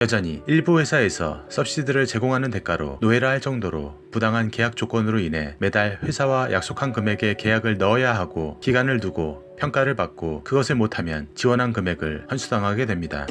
여전히 일부 회사에서 서비스를 제공하는 대가로 노예라 할 정도로 부당한 계약 조건으로 인해 매달 회사와 약속한 금액의 계약을 넣어야 하고 기간을 두고 평가를 받고 그것을 못하면 지원한 금액을 환수당하게 됩니다.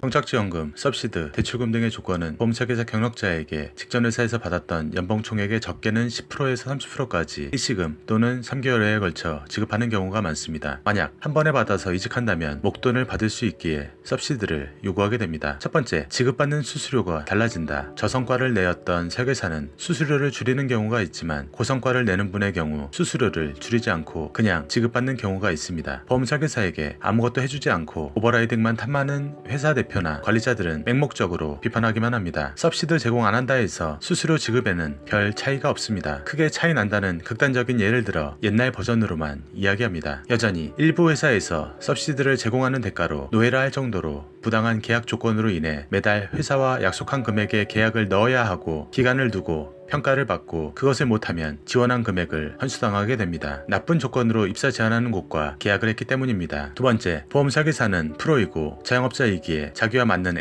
정착지원금, 서비스, 대출금 등의 조건은 보험사계사 경력자에게 직전 회사에서 받았던 연봉 총액의 적게는 10%에서 30%까지 일시금 또는 3개월에 걸쳐 지급하는 경우가 많습니다. 만약 한 번에 받아서 이직한다면 목돈을 받을 수 있기에 서비스를 요구하게 됩니다. 첫 번째, 지급받는 수수료가 달라진다. 저성과를 내었던 설계사는 수수료를 줄이는 경우가 있지만 고성과를 내는 분의 경우 수수료를 줄이지 않고 그냥 지급받는 경우가 있습니다. 보험설계사에게 아무것도 해주지 않고 오버라이딩만 탐하는 회사 대표나 관리자들은 맹목적으로 비판하기만 합니다. 서비스 제공 안 한다 해서 수수료 지급에는 별 차이가 없습니다. 크게 차이 난다는 극단적인 예를 들어 옛날 버전으로만 이야기합니다. 여전히 일부 회사에서 서비스를 제공하는 대가로 노예라 할 정도로 부당한 계약 조건으로 인해 매달 회사와 약속한 금액의 계약을 넣어야 하고 기간을 두고 평가를 받고 그것을 못하면 지원한 금액을 환수당하게 됩니다. 나쁜 조건으로 입사 제한하는 곳과 계약을 했기 때문입니다. 두 번째, 보험설계사는 프로이고 자영업자이기에 자기와 맞는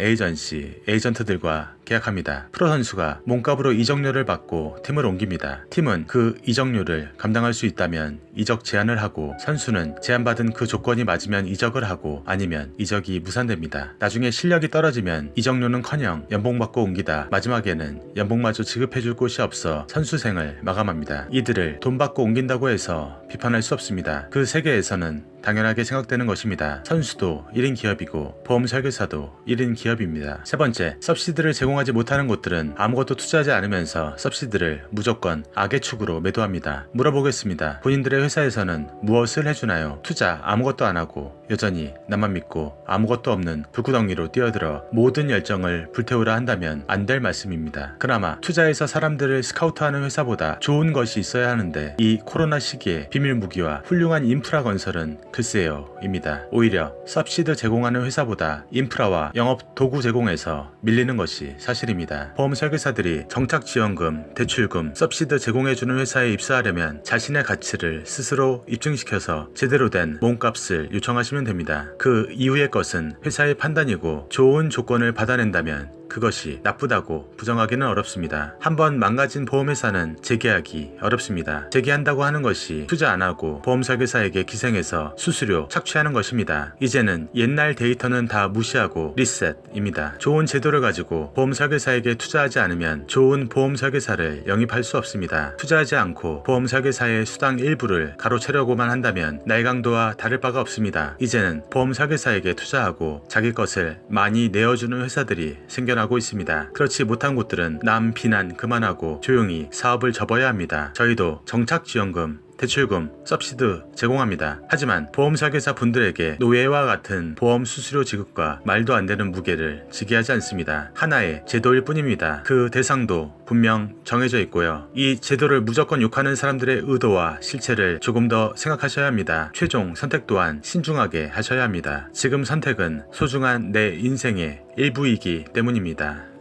에이전트들과 계약합니다. 프로 선수가 몸값으로 이적료를 받고 팀을 옮깁니다. 팀은 그 이적료를 감당할 수 있다면 이적 제한을 하고 선수는 제한받은 그 조건이 맞으면 이적을 하고 아니면 이적이 무산됩니다. 나중에 실력이 떨어지면 이적료는커녕 연봉받고 옮기다 마지막에는 연봉마저 지급해줄 곳이 없어 선수생을 마감합니다. 이들을 돈 받고 옮긴다고 해서 비판할 수 없습니다. 그 세계에서는 당연하게 생각되는 것입니다. 선수도 1인 기업이고 보험 설계사도 1인 기업입니다. 세 번째, 서비스를 제공하지 못하는 곳들은 아무것도 투자하지 않으면서 서비스를 무조건 악의 축으로 매도합니다. 물어보겠습니다. 본인들의 회사에서는 무엇을 해주나요? 투자 아무것도 안 하고 여전히 나만 믿고 아무것도 없는 불구덩이로 뛰어들어 모든 열정을 불태우라 한다면 안 될 말씀입니다. 그나마 투자해서 사람들을 스카우트하는 회사보다 좋은 것이 있어야 하는데 이 코로나 시기에 비밀 무기와 훌륭한 인프라 건설은 글쎄요 입니다. 오히려 서비스 제공하는 회사보다 인프라와 영업 도구 제공에서 밀리는 것이 사실입니다. 보험 설계사들이 정착지원금, 대출금, 서비스 제공해주는 회사에 입사하려면 자신의 가치를 스스로 입증시켜서 제대로 된 몸값을 요청하시면 됩니다. 그 이후의 것은 회사의 판단이고 좋은 조건을 받아낸다면 그것이 나쁘다고 부정하기는 어렵습니다. 한번 망가진 보험회사는 재개하기 어렵습니다. 재개한다고 하는 것이 투자 안 하고 보험 설계사에게 기생해서 수수료 착취하는 것입니다. 이제는 옛날 데이터는 다 무시하고 리셋입니다. 좋은 제도를 가지고 보험 설계사에게 투자하지 않으면 좋은 보험 설계사를 영입할 수 없습니다. 투자하지 않고 보험 설계사의 수당 일부를 가로채려고만 한다면 날강도와 다를 바가 없습니다. 이제는 보험 설계사에게 투자하고 자기 것을 많이 내어주는 회사들이 생겨나고 있습니다. 그렇지 못한 곳들은 남 비난 그만하고 조용히 사업을 접어야 합니다. 저희도 정착지원금, 대출금, 서비스 제공합니다. 하지만 보험 설계사 분들에게 노예와 같은 보험 수수료 지급과 말도 안 되는 무게를 지게 하지 않습니다. 하나의 제도일 뿐입니다. 그 대상도 분명 정해져 있고요. 이 제도를 무조건 욕하는 사람들의 의도와 실체를 조금 더 생각하셔야 합니다. 최종 선택 또한 신중하게 하셔야 합니다. 지금 선택은 소중한 내 인생의 일부이기 때문입니다.